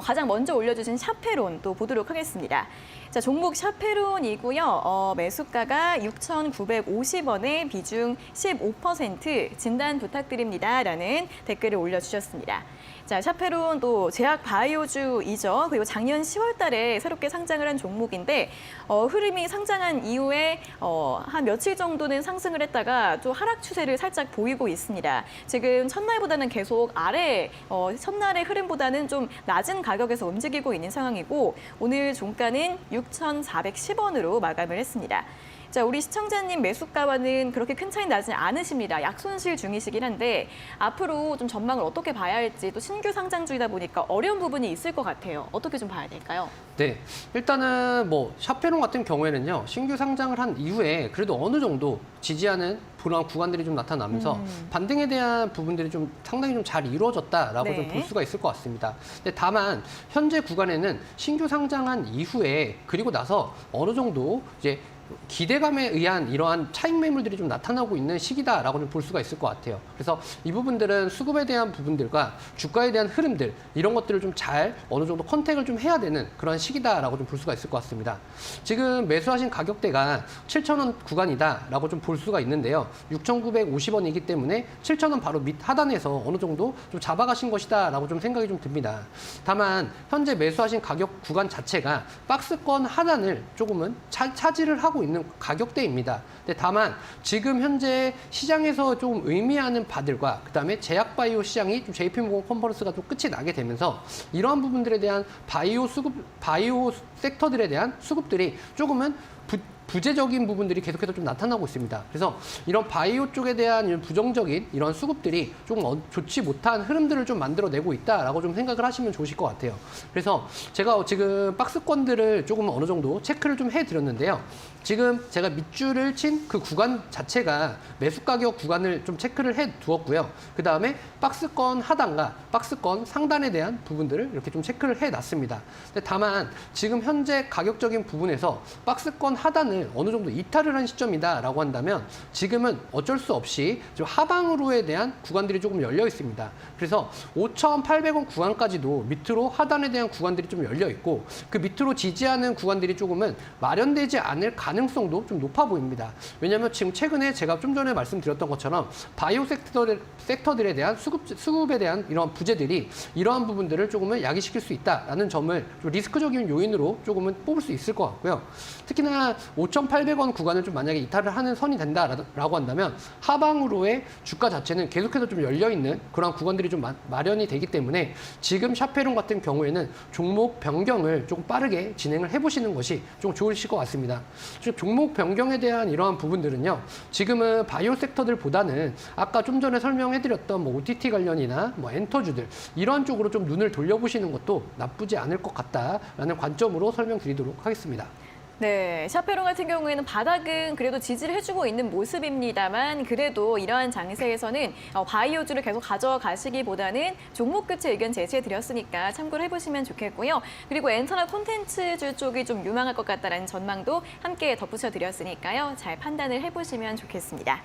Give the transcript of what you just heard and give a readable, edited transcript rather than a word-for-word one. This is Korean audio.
가장 먼저 올려주신 샤페론 또 보도록 하겠습니다. 자, 종목 샤페론이고요. 매수가가 6,950원에 비중 15% 진단 부탁드립니다라는 댓글을 올려주셨습니다. 자, 샤페론 또 제약 바이오주이죠. 그리고 작년 10월 달에 새롭게 상장을 한 종목인데 흐름이 상장한 이후에 한 며칠 정도는 상승을 했다가 또 하락 추세를 살짝 보이고 있습니다. 지금 첫날보다는 계속 아래 첫날의 흐름보다는 좀 낮은 가격에서 움직이고 있는 상황이고 오늘 종가는 6,410원으로 마감을 했습니다. 자, 우리 시청자님 매수가와는 그렇게 큰 차이 나지 않으십니다. 약손실 중이시긴 한데 앞으로 좀 전망을 어떻게 봐야 할지 또 신규 상장주이다 보니까 어려운 부분이 있을 것 같아요. 어떻게 좀 봐야 될까요? 네, 일단은 샤페론 같은 경우에는요, 신규 상장을 한 이후에 그래도 어느 정도 지지하는 그런 구간들이 좀 나타나면서 반등에 대한 부분들이 좀 상당히 좀 잘 이루어졌다라고 네. 좀 볼 수가 있을 것 같습니다. 근데 다만 현재 구간에는 신규 상장한 이후에 그리고 나서 어느 정도 이제 기대감에 의한 이러한 차익 매물들이 좀 나타나고 있는 시기다라고 좀 볼 수가 있을 것 같아요. 그래서 이 부분들은 수급에 대한 부분들과 주가에 대한 흐름들 이런 것들을 좀 잘 어느 정도 컨택을 좀 해야 되는 그런 시기다라고 좀 볼 수가 있을 것 같습니다. 지금 매수하신 가격대가 7,000원 구간이다라고 좀 볼 수가 있는데요. 6,950원이기 때문에 7,000원 바로 밑 하단에서 어느 정도 좀 잡아가신 것이다라고 좀 생각이 좀 듭니다. 다만 현재 매수하신 가격 구간 자체가 박스권 하단을 조금은 차지를 하고 있는 가격대입니다. 근데 다만 지금 현재 시장에서 좀 의미하는 바들과 그다음에 제약 바이오 시장이 좀 JP모건 컨퍼런스가 좀 끝이 나게 되면서 이러한 부분들에 대한 바이오 섹터들에 대한 수급들이 조금은 부재적인 부분들이 계속해서 좀 나타나고 있습니다. 그래서 이런 바이오 쪽에 대한 이런 부정적인 이런 수급들이 조금 좋지 못한 흐름들을 좀 만들어내고 있다라고 좀 생각을 하시면 좋으실 것 같아요. 그래서 제가 지금 박스권들을 조금 어느 정도 체크를 좀 해드렸는데요. 지금 제가 밑줄을 친 그 구간 자체가 매수 가격 구간을 좀 체크를 해 두었고요. 그 다음에 박스권 하단과 박스권 상단에 대한 부분들을 이렇게 좀 체크를 해 놨습니다. 근데 다만 지금 현재 가격적인 부분에서 박스권 하단을 어느 정도 이탈을 한 시점이다라고 한다면 지금은 어쩔 수 없이 좀 하방으로에 대한 구간들이 조금 열려 있습니다. 그래서 5,800원 구간까지도 밑으로 하단에 대한 구간들이 좀 열려 있고 그 밑으로 지지하는 구간들이 조금은 마련되지 않을 가능성도 좀 높아 보입니다. 왜냐하면 지금 최근에 제가 좀 전에 말씀드렸던 것처럼 바이오 섹터들에 대한 수급에 대한 이러한 부재들이 이러한 부분들을 조금은 야기시킬 수 있다라는 점을 좀 리스크적인 요인으로 조금은 뽑을 수 있을 것 같고요. 특히나 5,800원 구간을 좀 만약에 이탈을 하는 선이 된다라고 한다면 하방으로의 주가 자체는 계속해서 좀 열려있는 그런 구간들이 좀 마련이 되기 때문에 지금 샤페론 같은 경우에는 종목 변경을 조금 빠르게 진행을 해보시는 것이 좀 좋으실 것 같습니다. 종목 변경에 대한 이러한 부분들은요. 지금은 바이오 섹터들보다는 아까 좀 전에 설명해드렸던 OTT 관련이나 엔터주들 이러한 쪽으로 좀 눈을 돌려보시는 것도 나쁘지 않을 것 같다라는 관점으로 설명드리도록 하겠습니다. 네, 샤페론 같은 경우에는 바닥은 그래도 지지를 해주고 있는 모습입니다만 그래도 이러한 장세에서는 바이오주를 계속 가져가시기보다는 종목 교체 의견 제시해드렸으니까 참고를 해보시면 좋겠고요. 그리고 엔터나 콘텐츠주 쪽이 좀 유망할 것 같다는 전망도 함께 덧붙여드렸으니까요. 잘 판단을 해보시면 좋겠습니다.